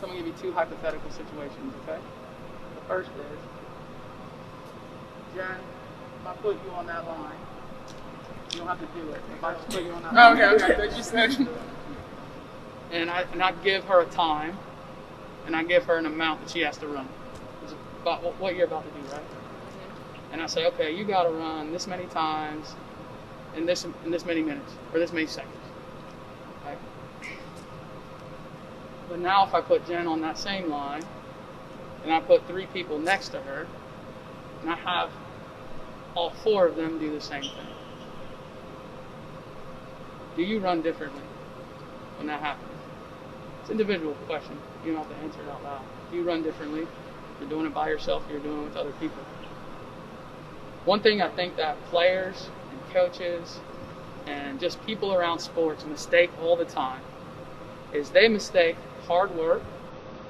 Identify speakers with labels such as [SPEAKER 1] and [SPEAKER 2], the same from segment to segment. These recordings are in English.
[SPEAKER 1] So I'm going to give you two hypothetical situations, okay? The first is, Jen, if I put you on that line, you don't have to do it. If I just put you on that line.
[SPEAKER 2] Okay. What you said.
[SPEAKER 1] And I give her a time, and I give her an amount that she has to run. It's about what you're about to do, right? And I say, okay, you got to run this many times in this many minutes, or this many seconds. Okay? But now if I put Jen on that same line, and I put 3 people next to her, and I have all 4 of them do the same thing. Do you run differently when that happens? It's an individual question. You don't have to answer it out loud. Do you run differently? If you're doing it by yourself, you're doing it with other people. One thing I think that players and coaches and just people around sports mistake all the time is they mistake hard work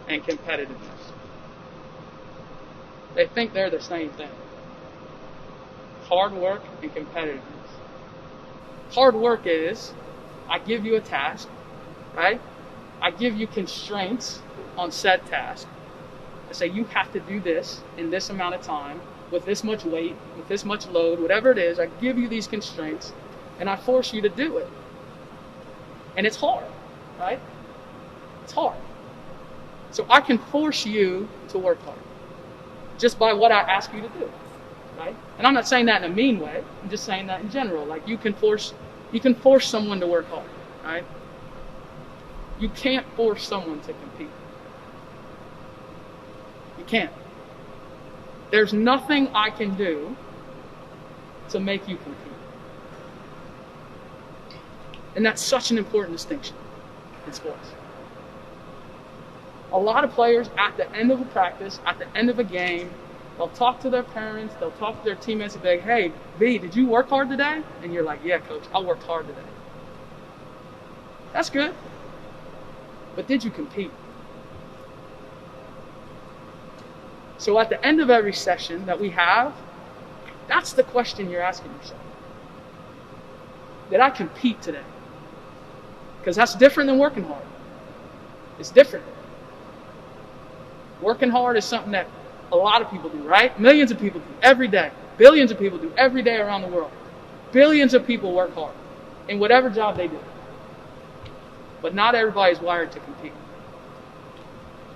[SPEAKER 1] and competitiveness. They think they're the same thing. Hard work and competitiveness. Hard work is, I give you a task, right? I give you constraints on said task. I say you have to do this in this amount of time, with this much weight, with this much load, whatever it is. I give you these constraints, and I force you to do it. And it's hard, right? It's hard. So I can force you to work hard, just by what I ask you to do, right? And I'm not saying that in a mean way. I'm just saying that in general. Like you can force someone to work hard, right? You can't force someone to compete. You can't. There's nothing I can do to make you compete. And that's such an important distinction in sports. A lot of players at the end of a practice, at the end of a game, they'll talk to their parents, they'll talk to their teammates and be like, hey, B, did you work hard today? And you're like, yeah, coach, I worked hard today. That's good. But did you compete? So at the end of every session that we have, that's the question you're asking yourself. Did I compete today? Because that's different than working hard. It's different. Working hard is something that a lot of people do, right? Millions of people do every day. Billions of people do every day around the world. Billions of people work hard in whatever job they do. But not everybody is wired to compete.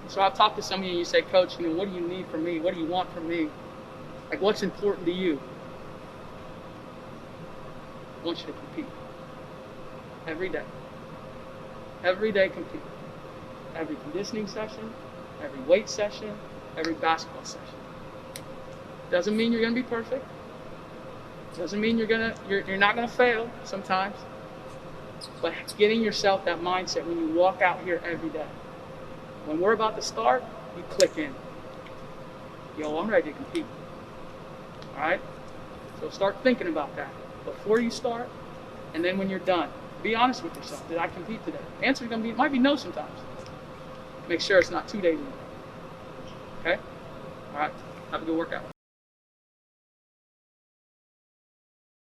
[SPEAKER 1] So I've talked to some of you and you say, Coach, what do you need from me? What do you want from me? Like, what's important to you? I want you to compete. Every day. Every day compete. Every conditioning session, every weight session, every basketball session. Doesn't mean you're going to be perfect. Doesn't mean you're not going to fail sometimes. But getting yourself that mindset when you walk out here every day. When we're about to start, you click in. Yo, I'm ready to compete. All right? So start thinking about that before you start, and then when you're done. Be honest with yourself. Did I compete today? The answer might be no sometimes. Make sure it's not 2 days in. Okay? All right. Have a good workout.